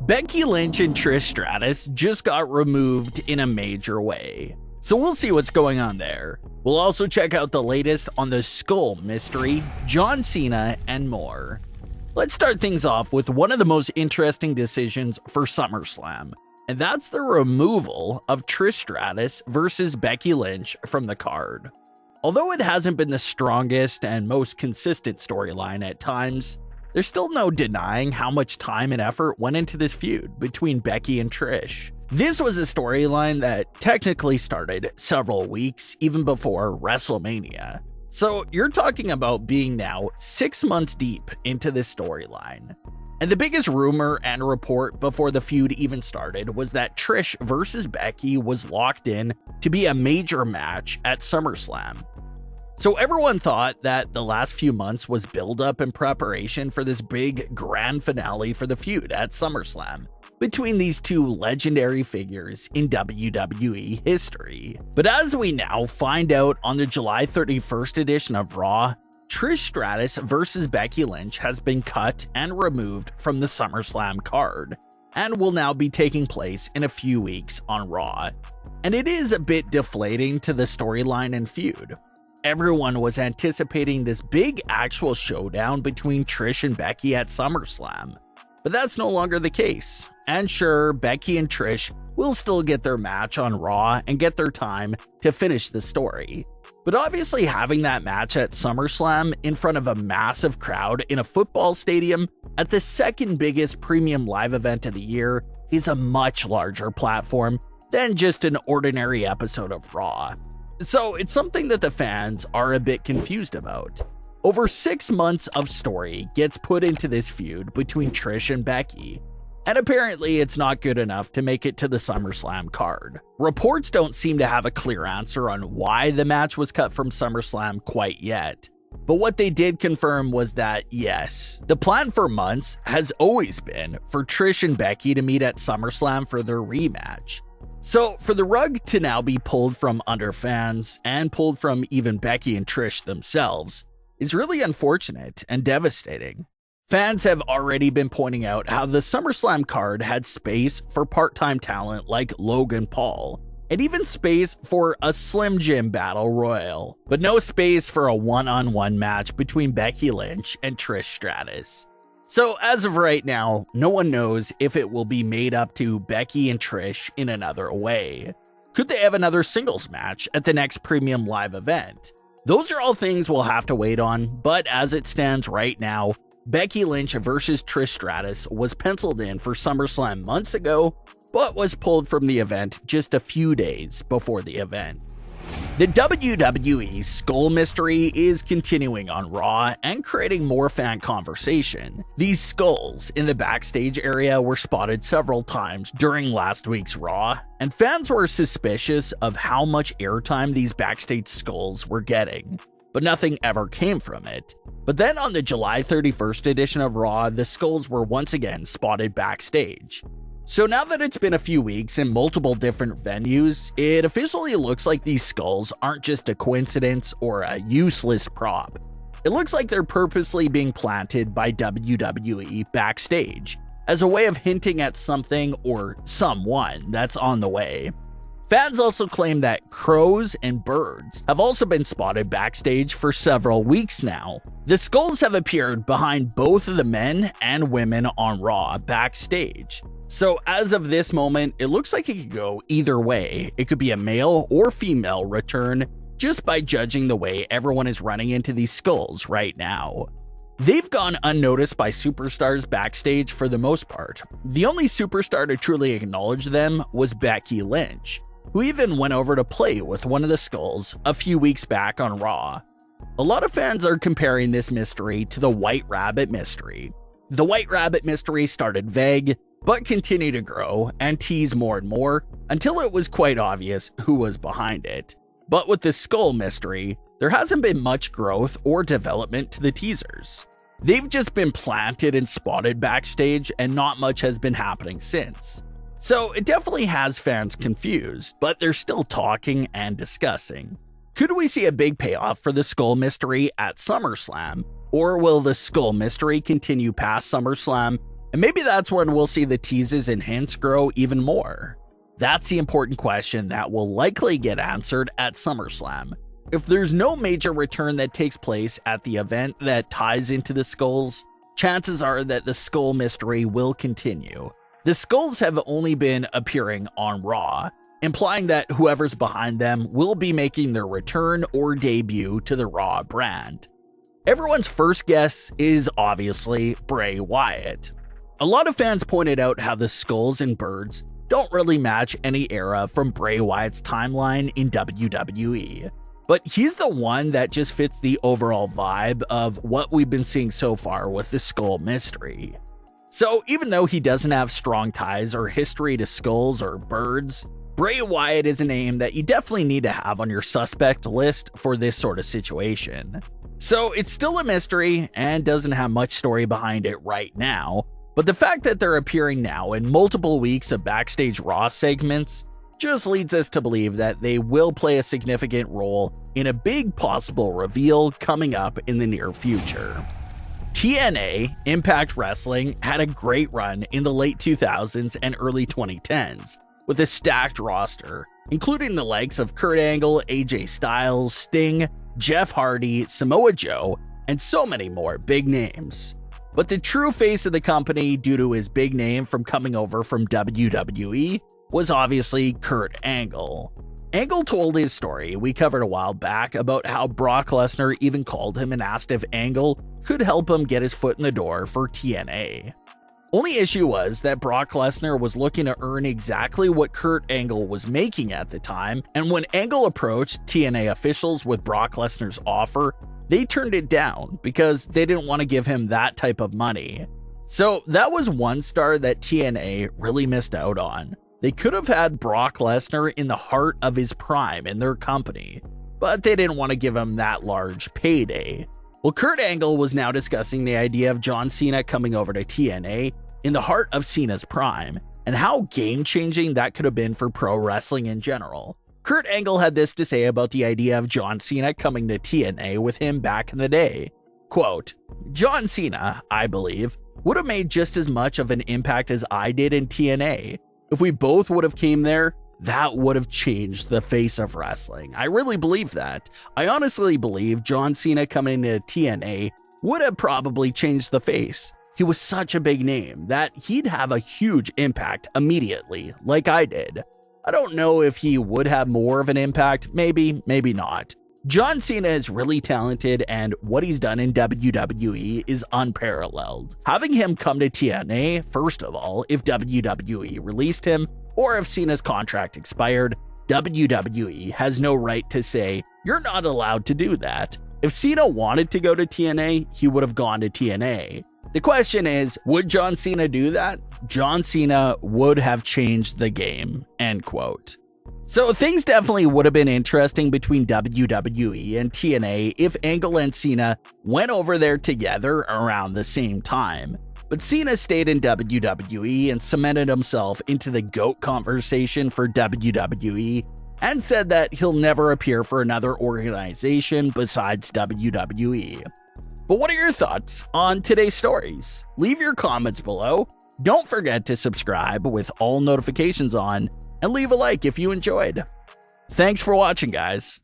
Becky Lynch and Trish Stratus just got removed in a major way, so we'll see what's going on there. We'll also check out the latest on the Skull mystery, John Cena, and more. Let's start things off with one of the most interesting decisions for SummerSlam, and that's the removal of Trish Stratus versus Becky Lynch from the card. Although it hasn't been the strongest and most consistent storyline at times, there's still no denying how much time and effort went into this feud between Becky and Trish. This was a storyline that technically started several weeks even before WrestleMania. So you're talking about being now 6 months deep into this storyline. And the biggest rumor and report before the feud even started was that Trish versus Becky was locked in to be a major match at SummerSlam. So everyone thought that the last few months was build-up and preparation for this big grand finale for the feud at SummerSlam between these two legendary figures in WWE history. But as we now find out on the July 31st edition of Raw, Trish Stratus versus Becky Lynch has been cut and removed from the SummerSlam card and will now be taking place in a few weeks on Raw. And it is a bit deflating to the storyline and feud. Everyone was anticipating this big actual showdown between Trish and Becky at SummerSlam, but that's no longer the case. And sure, Becky and Trish will still get their match on Raw and get their time to finish the story. But obviously having that match at SummerSlam in front of a massive crowd in a football stadium at the second biggest premium live event of the year is a much larger platform than just an ordinary episode of Raw. So it's something that the fans are a bit confused about. Over 6 months of story gets put into this feud between Trish and Becky, and apparently it's not good enough to make it to the SummerSlam card. Reports don't seem to have a clear answer on why the match was cut from SummerSlam quite yet, but what they did confirm was that yes, the plan for months has always been for Trish and Becky to meet at SummerSlam for their rematch. So for the rug to now be pulled from under fans and pulled from even Becky and Trish themselves is really unfortunate and devastating. Fans have already been pointing out how the SummerSlam card had space for part-time talent like Logan Paul, and even space for a Slim Jim Battle Royal, but no space for a one-on-one match between Becky Lynch and Trish Stratus. So as of right now, no one knows if it will be made up to Becky and Trish in another way. Could they have another singles match at the next premium live event? Those are all things we'll have to wait on, but as it stands right now, Becky Lynch versus Trish Stratus was penciled in for SummerSlam months ago, but was pulled from the event just a few days before the event. The WWE Skull mystery is continuing on Raw and creating more fan conversation. These skulls in the backstage area were spotted several times during last week's Raw, and fans were suspicious of how much airtime these backstage skulls were getting, but nothing ever came from it. But then on the July 31st edition of Raw, the skulls were once again spotted backstage. So now that it's been a few weeks in multiple different venues, it officially looks like these skulls aren't just a coincidence or a useless prop. It looks like they're purposely being planted by WWE backstage as a way of hinting at something or someone that's on the way. Fans also claim that crows and birds have also been spotted backstage for several weeks now. The skulls have appeared behind both of the men and women on Raw backstage. So as of this moment, it looks like it could go either way. It could be a male or female return just by judging the way everyone is running into these skulls right now. They've gone unnoticed by superstars backstage for the most part. The only superstar to truly acknowledge them was Becky Lynch, who even went over to play with one of the skulls a few weeks back on Raw. A lot of fans are comparing this mystery to the White Rabbit mystery. The White Rabbit mystery started vague, but continued to grow and tease more and more until it was quite obvious who was behind it. But with the Skull mystery, there hasn't been much growth or development to the teasers. They've just been planted and spotted backstage, and not much has been happening since. So it definitely has fans confused, but they're still talking and discussing. Could we see a big payoff for the Skull mystery at SummerSlam? Or will the Skull mystery continue past SummerSlam? And maybe that's when we'll see the teases and hints grow even more. That's the important question that will likely get answered at SummerSlam. If there's no major return that takes place at the event that ties into the Skulls, chances are that the Skull mystery will continue. The Skulls have only been appearing on Raw, implying that whoever's behind them will be making their return or debut to the Raw brand. Everyone's first guess is obviously Bray Wyatt. A lot of fans pointed out how the Skulls and Birds don't really match any era from Bray Wyatt's timeline in WWE. But he's the one that just fits the overall vibe of what we've been seeing so far with the Skull mystery. So even though he doesn't have strong ties or history to Skulls or Birds, Bray Wyatt is a name that you definitely need to have on your suspect list for this sort of situation. So it's still a mystery and doesn't have much story behind it right now, but the fact that they're appearing now in multiple weeks of backstage Raw segments just leads us to believe that they will play a significant role in a big possible reveal coming up in the near future. TNA, Impact Wrestling, had a great run in the late 2000s and early 2010s, with a stacked roster, including the likes of Kurt Angle, AJ Styles, Sting, Jeff Hardy, Samoa Joe, and so many more big names. But the true face of the company, due to his big name from coming over from WWE, was obviously Kurt Angle. Angle told his story we covered a while back about how Brock Lesnar even called him and asked if Angle could help him get his foot in the door for TNA. Only issue was that Brock Lesnar was looking to earn exactly what Kurt Angle was making at the time, and when Angle approached TNA officials with Brock Lesnar's offer, they turned it down because they didn't want to give him that type of money. So that was one star that TNA really missed out on. They could have had Brock Lesnar in the heart of his prime in their company, but they didn't want to give him that large payday. Well, Kurt Angle was now discussing the idea of John Cena coming over to TNA in the heart of Cena's prime, and how game-changing that could have been for pro wrestling in general. Kurt Angle had this to say about the idea of John Cena coming to TNA with him back in the day. Quote, "John Cena, I believe, would have made just as much of an impact as I did in TNA. If we both would have came there, that would have changed the face of wrestling. I really believe that. I honestly believe John Cena coming to TNA would have probably changed the face. He was such a big name that he'd have a huge impact immediately, like I did. I don't know if he would have more of an impact, maybe not. John Cena is really talented, and what he's done in WWE is unparalleled. Having him come to TNA, first of all, if WWE released him, or if Cena's contract expired, WWE has no right to say, you're not allowed to do that. If Cena wanted to go to TNA, he would have gone to TNA. The question is, would John Cena do that? John Cena would have changed the game." End quote. So things definitely would have been interesting between WWE and TNA if Angle and Cena went over there together around the same time. But Cena stayed in WWE and cemented himself into the GOAT conversation for WWE, and said that he'll never appear for another organization besides WWE. But what are your thoughts on today's stories? Leave your comments below. Don't forget to subscribe with all notifications on, and leave a like if you enjoyed. Thanks for watching, guys.